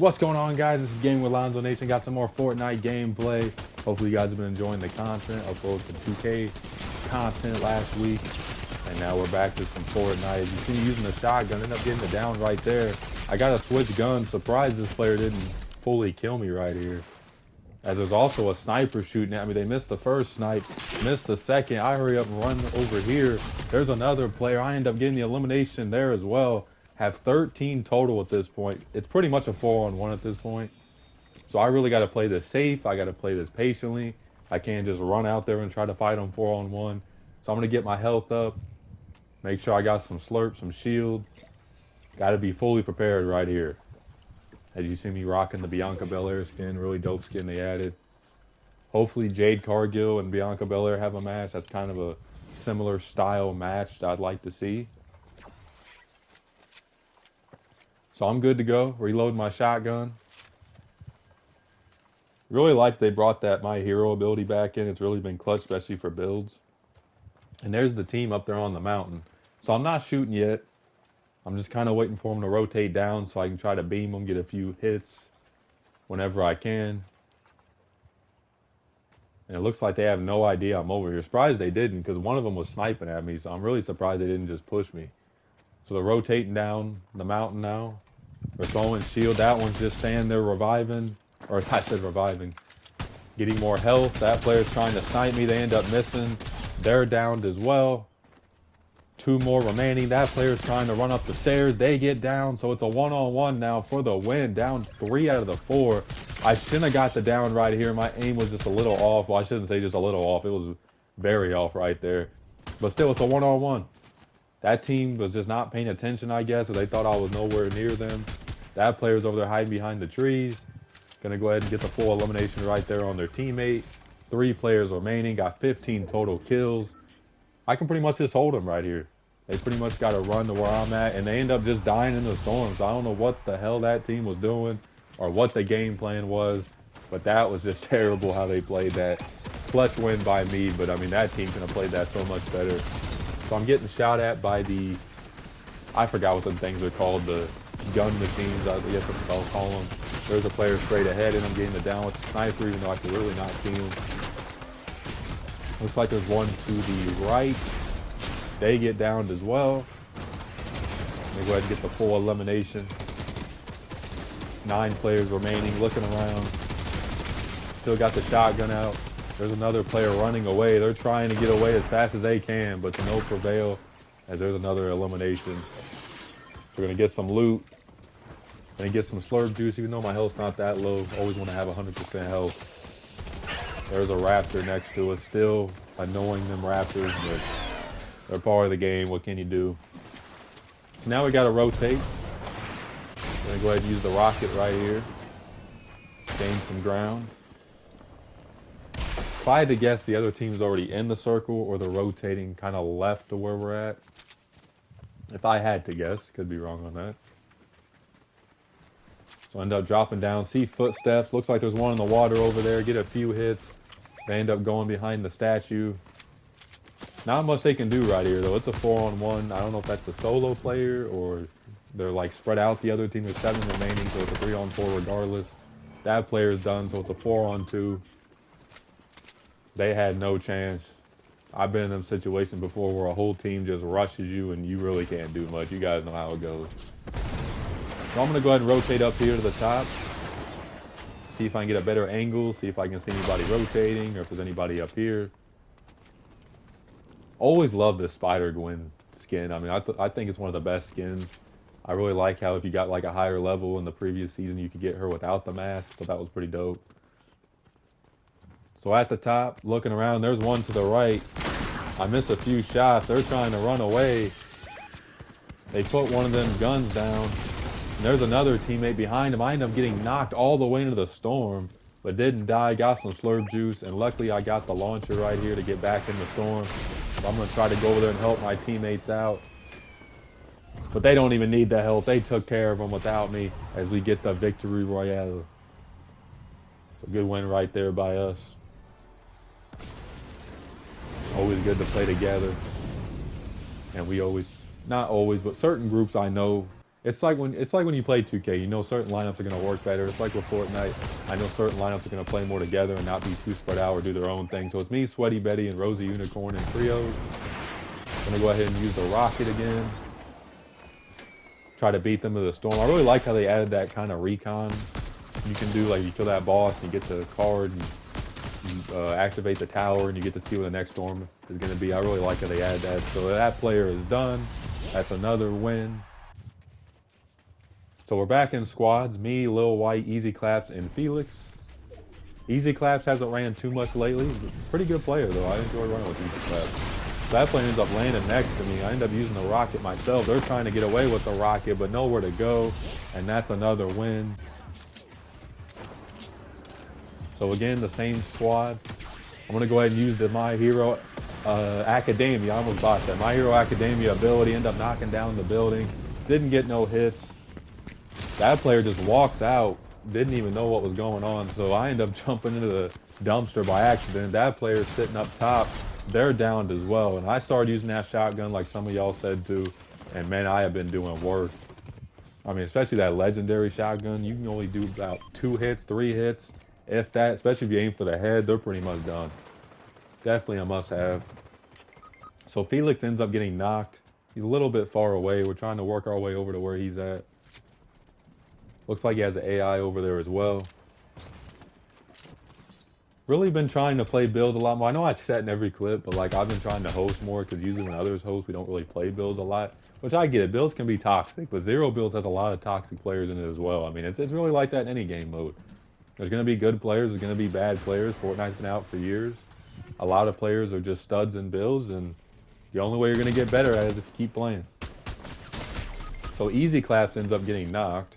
What's going on, guys? This is Game with LonzoNation. Got some more Fortnite gameplay. Hopefully you guys have been enjoying the content. Uploaded some 2K content last week. And now we're back to some Fortnite. As you see me using the shotgun, ended up getting the down right there. I got to switch guns. Surprised this player didn't fully kill me right here. As there's also a sniper shooting at me. They missed the first snipe, missed the second. I hurry up and run over here. There's another player. I end up getting the elimination there as well. Have 13 total at this point. It's pretty much a 4-on-1 at this point. So I really got to play this safe. I got to play this patiently. I can't just run out there and try to fight on 4-on-1. So I'm going to get my health up. Make sure I got some slurp, some shield. Got to be fully prepared right here. As you see me rocking the Bianca Belair skin. Really dope skin they added. Hopefully Jade Cargill and Bianca Belair have a match. That's kind of a similar style match that I'd like to see. So I'm good to go. Reload my shotgun. Really like they brought that My Hero ability back in. It's really been clutch, especially for builds. And there's the team up there on the mountain. So I'm not shooting yet. I'm just kind of waiting for them to rotate down so I can try to beam them, get a few hits whenever I can. And it looks like they have no idea I'm over here. Surprised they didn't, because one of them was sniping at me. So I'm really surprised they didn't just push me. So they're rotating down the mountain now. They're throwing shield. That one's just standing there reviving. Or I said reviving. Getting more health. That player's trying to snipe me. They end up missing. They're downed as well. 2 more remaining. That player's trying to run up the stairs. They get down. So it's a 1-on-1 now for the win. Down 3 out of the 4. I shouldn't have got the down right here. My aim was just a little off. Well, I shouldn't say just a little off. It was very off right there. But still, it's a 1-on-1. That team was just not paying attention, I guess, or they thought I was nowhere near them. That player's over there hiding behind the trees. Gonna go ahead and get the full elimination right there on their teammate. 3 players remaining, got 15 total kills. I can pretty much just hold them right here. They pretty much got to run to where I'm at, and they end up just dying in the storm. So I don't know what the hell that team was doing or what the game plan was, but that was just terrible how they played that. Clutch win by me, but I mean, that team could have played that so much better. So I'm getting shot at by the, I forgot what the things are called, the gun machines, I guess that's what I'll call them. There's a player straight ahead, and I'm getting the down with the sniper, even though I can really not see him. Looks like there's one to the right. They get downed as well. Let me go ahead and get the full elimination. 9 players remaining, looking around. Still got the shotgun out. There's another player running away. They're trying to get away as fast as they can, but to no prevail, as there's another elimination. We're going to get some loot. Gonna get some slurp juice, even though my health's not that low. Always want to have 100% health. There's a raptor next to us. Still annoying them raptors, but they're part of the game. What can you do? So now we got to rotate. I'm going to go ahead and use the rocket right here. Gain some ground. If I had to guess, the other team's already in the circle, or they're rotating kind of left to where we're at. If I had to guess, could be wrong on that. So I end up dropping down, see footsteps. Looks like there's one in the water over there. Get a few hits. They end up going behind the statue. Not much they can do right here, though. It's a 4-on-1. I don't know if that's a solo player or they're like spread out. The other team, there's 7 remaining, so it's a 3-on-4 regardless. That player's done, so it's a 4-on-2. They had no chance. I've been in them situations before where a whole team just rushes you and you really can't do much. You guys know how it goes. So I'm going to go ahead and rotate up here to the top. See if I can get a better angle. See if I can see anybody rotating or if there's anybody up here. Always love this Spider-Gwen skin. I mean, I think it's one of the best skins. I really like how if you got like a higher level in the previous season, you could get her without the mask. So that was pretty dope. So at the top, looking around, there's one to the right. I missed a few shots. They're trying to run away. They put one of them guns down. And there's another teammate behind him. I ended up getting knocked all the way into the storm, but didn't die. Got some slurp juice, and luckily I got the launcher right here to get back in the storm. So I'm going to try to go over there and help my teammates out. But they don't even need the help. They took care of them without me as we get the victory royale. It's a good win right there by us. Always good to play together. And we always, not always, but certain groups I know It's like when you play 2K. You know certain lineups are gonna work better. It's like with Fortnite. I know certain lineups are gonna play more together and not be too spread out or do their own thing. So it's me, Sweaty Betty, and Rosie Unicorn and trios. Gonna go ahead and use the rocket again. Try to beat them with the storm. I really like how they added that kind of recon. You can do like you kill that boss and you get the card and you activate the tower and you get to see where the next storm is gonna be. I really like how they added that. So that player is done. That's another win. So we're back in squads. Me, Lil White, Easy Claps, and Felix. Easy Claps hasn't ran too much lately. Pretty good player though. I enjoy running with Easy Claps. That player ends up landing next to me. I end up using the rocket myself. They're trying to get away with the rocket, but nowhere to go. And that's another win. So again, the same squad. I'm going to go ahead and use the My Hero Academia. I almost bought that. My Hero Academia ability. End up knocking down the building. Didn't get no hits. That player just walks out. Didn't even know what was going on. So I end up jumping into the dumpster by accident. That player's sitting up top. They're downed as well. And I started using that shotgun like some of y'all said too. And man, I have been doing worse. I mean, especially that legendary shotgun. You can only do about 2 hits, 3 hits. If that, especially if you aim for the head, they're pretty much done. Definitely a must-have. So Felix ends up getting knocked. He's a little bit far away. We're trying to work our way over to where he's at. Looks like he has an AI over there as well. Really been trying to play builds a lot more. I know I say that in every clip, but like I've been trying to host more because usually when others host, we don't really play builds a lot. Which I get it. Builds can be toxic, but Zero Builds has a lot of toxic players in it as well. I mean, it's really like that in any game mode. There's going to be good players. There's going to be bad players. Fortnite's been out for years. A lot of players are just studs in builds, and the only way you're going to get better at it is if you keep playing. So Easy Claps ends up getting knocked.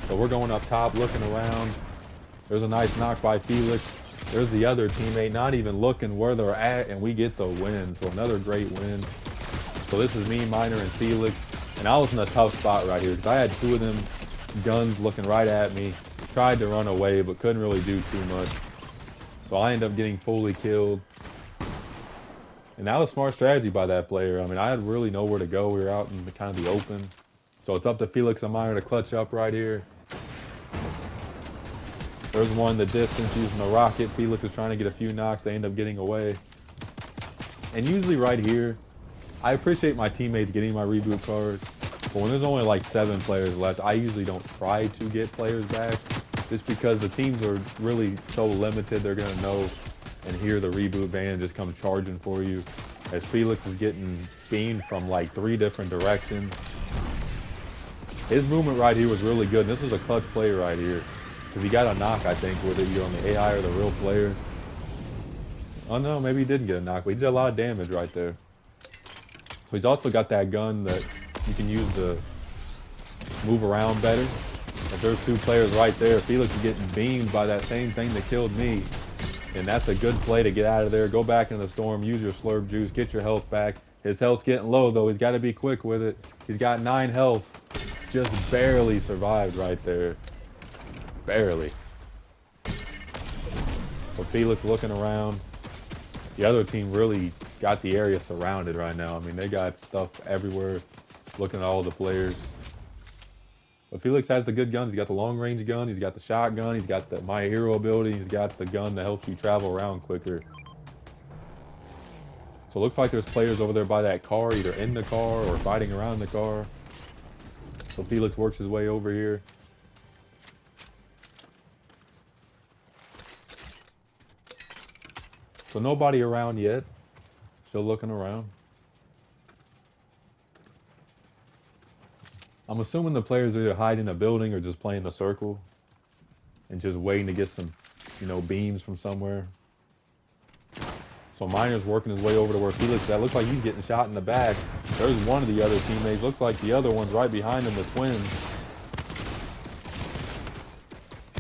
So we're going up top, looking around. There's a nice knock by Felix. There's the other teammate, not even looking where they're at, and we get the win. So another great win. So this is me, Miner, and Felix. And I was in a tough spot right here because I had 2 of them guns looking right at me. Tried to run away, but couldn't really do too much. So I ended up getting fully killed. And that was smart strategy by that player. I mean, I had really nowhere to go. We were out in kind of the open. So it's up to Felix and Miner to clutch up right here. There's one in the distance using the rocket. Felix is trying to get a few knocks. They end up getting away. And usually right here, I appreciate my teammates getting my reboot cards. But when there's only like 7 players left, I usually don't try to get players back. Just because the teams are really so limited, they're going to know and hear the reboot band and just come charging for you. As Felix is getting beamed from like 3 different directions. His movement right here was really good. And this was a clutch play right here. Because he got a knock, I think, whether you're on the AI or the real player. Oh no, maybe he didn't get a knock, but he did a lot of damage right there. So he's also got that gun that you can use to move around better. If there's 2 players right there, Felix is getting beamed by that same thing that killed me. And that's a good play to get out of there. Go back in the storm, use your slurp juice, get your health back. His health's getting low though, he's got to be quick with it. He's got 9 health. Just barely survived right there. Barely. So Felix looking around. The other team really got the area surrounded right now. I mean, they got stuff everywhere. Looking at all the players. But Felix has the good guns. He's got the long range gun. He's got the shotgun. He's got the My Hero ability. He's got the gun that helps you travel around quicker. So it looks like there's players over there by that car, either in the car or fighting around the car. So Felix works his way over here. So nobody around yet. Still looking around. I'm assuming the players are either hiding in a building or just playing the circle. And just waiting to get some, beams from somewhere. So Miner's working his way over to where Felix is at. Looks like he's getting shot in the back. There's one of the other teammates. Looks like the other one's right behind him, the twins.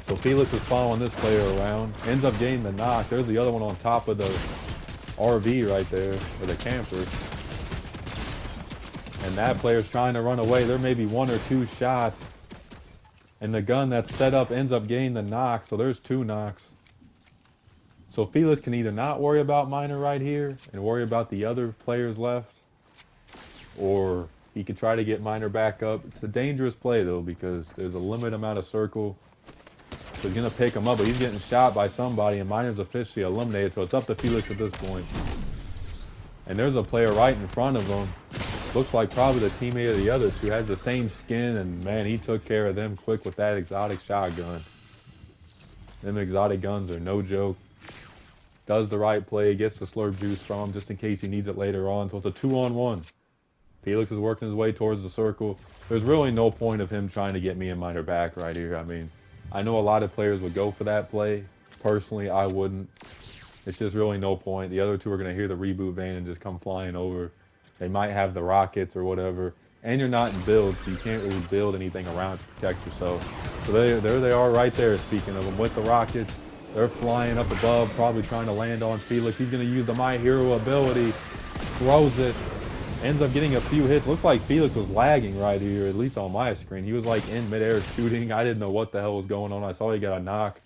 So Felix is following this player around. Ends up getting the knock. There's the other one on top of the RV right there, or the camper. And that player's trying to run away. There may be 1 or 2 shots. And the gun that's set up ends up getting the knock. So there's 2 knocks. So Felix can either not worry about Miner right here and worry about the other players left. or he could try to get Miner back up. It's a dangerous play though because there's a limited amount of circle. So he's gonna pick him up, but he's getting shot by somebody, and Miner's officially eliminated. So it's up to Felix at this point. And there's a player right in front of him. Looks like probably the teammate of the other two, has the same skin, and man, he took care of them quick with that exotic shotgun. Them exotic guns are no joke. Does the right play, gets the slurp juice from him just in case he needs it later on. So it's a 2-on-1. Felix is working his way towards the circle. There's really no point of him trying to get me and Miner back right here. I mean, I know a lot of players would go for that play. Personally, I wouldn't. It's just really no point. The other two are going to hear the reboot van and just come flying over. They might have the rockets or whatever. And you're not in build, so you can't really build anything around to protect yourself. So there they are right there, speaking of them, with the rockets. They're flying up above, probably trying to land on Felix. He's going to use the My Hero ability. Throws it. Ends up getting a few hits. Looks like Felix was lagging right here, at least on my screen. He was like in midair shooting. I didn't know what the hell was going on. I saw he got a knock.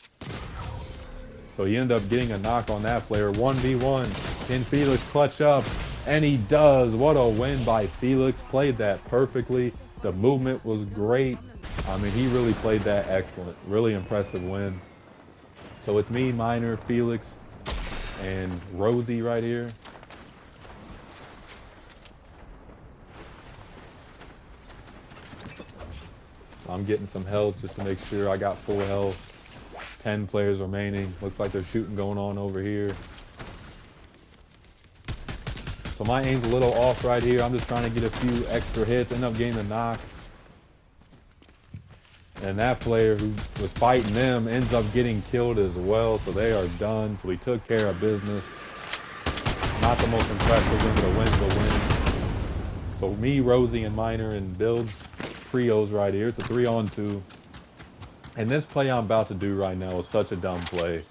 So he ended up getting a knock on that player. 1v1. Can Felix clutch up? And he does. What a win by Felix. Played that perfectly. The movement was great. I mean, he really played that excellent. Really impressive win. So it's me, Miner, Felix, and Rosie right here. So I'm getting some health just to make sure I got full health. 10 players remaining. Looks like there's shooting going on over here. So my aim's a little off right here. I'm just trying to get a few extra hits. End up getting a knock. And that player who was fighting them ends up getting killed as well. So they are done. So we took care of business. Not the most impressive win, but a win's a win. So me, Rosie, and Miner and builds trios right here. It's a 3-on-2. And this play I'm about to do right now is such a dumb play.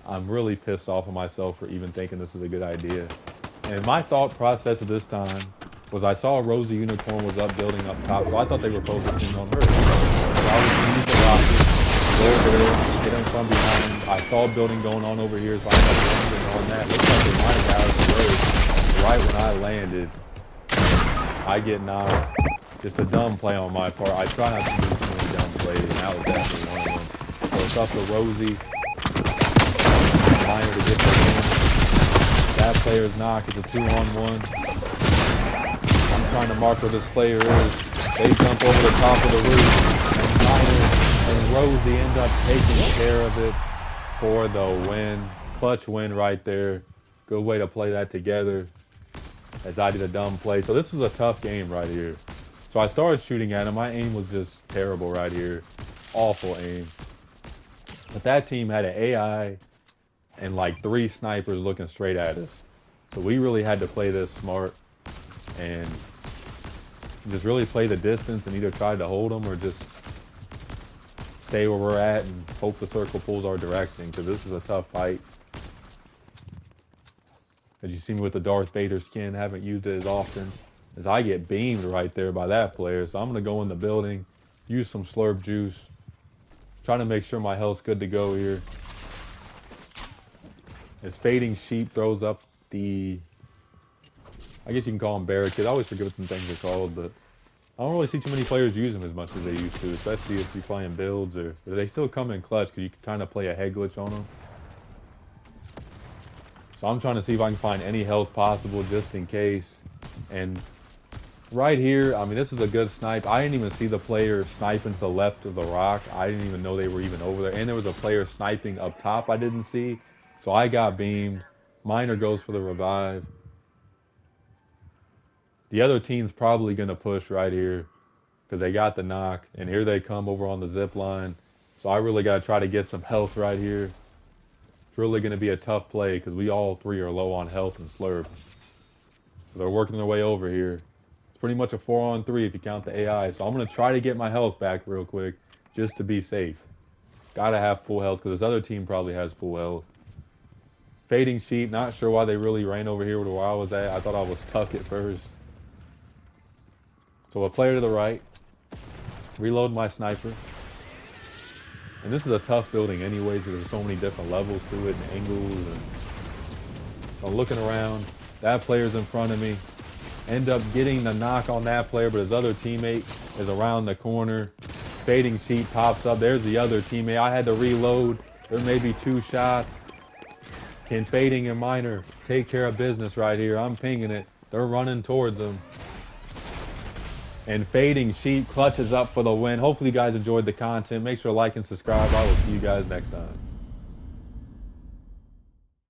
I'm really pissed off at myself for even thinking this is a good idea. And my thought process at this time was I saw Rosie Unicorn was up building up top, so I thought they were focusing on her. So I was going to use the rocket, go over there, hit him from behind. I saw a building going on over here, so I ended up landing on that. Looks like they might have got us the road. Right when I landed, I get knocked. Just a dumb play on my part. I try not to do too many dumb plays, and that was definitely one of them. So it's up to Rosie, Miner to get the win. That player's knock is a 2-on-1. I'm trying to mark where this player is. They jump over the top of the roof, and Miner and Rosie end up taking care of it for the win. Clutch win right there. Good way to play that together as I did a dumb play. So this is a tough game right here. So I started shooting at him. My aim was just terrible right here. Awful aim. But that team had an AI and like 3 snipers looking straight at us. So we really had to play this smart and just really play the distance and either try to hold them or just stay where we're at and hope the circle pulls our direction, because this is a tough fight. As you see me with the Darth Vader skin, haven't used it as often, as I get beamed right there by that player. So I'm going to go in the building, use some slurp juice, trying to make sure my health's good to go here. As Fading Sheep throws up the, I guess you can call them barricades. I always forget what some things are called, but I don't really see too many players use them as much as they used to, especially if you're playing builds, or they still come in clutch because you can kind of play a head glitch on them. So I'm trying to see if I can find any health possible just in case. And right here, I mean, this is a good snipe. I didn't even see the player sniping to the left of the rock. I didn't even know they were even over there. And there was a player sniping up top I didn't see. So I got beamed. Miner goes for the revive. The other team's probably going to push right here because they got the knock. And here they come over on the zip line. So I really got to try to get some health right here. It's really going to be a tough play because we all 3 are low on health and slurp. So they're working their way over here. It's pretty much a 4-on-3 if you count the AI. So I'm going to try to get my health back real quick just to be safe. Got to have full health because this other team probably has full health. Fading Sheep, not sure why they really ran over here where I was at. I thought I was stuck at first. So a player to the right. Reload my sniper. And this is a tough building anyways because there's so many different levels to it and angles. And so I'm looking around. That player's in front of me. End up getting the knock on that player, but his other teammate is around the corner. Fading Sheep pops up. There's the other teammate. I had to reload. There may be 2 shots. Can Fading and Miner take care of business right here? I'm pinging it. They're running towards them. And Fading Sheep clutches up for the win. Hopefully you guys enjoyed the content. Make sure to like and subscribe. I will see you guys next time.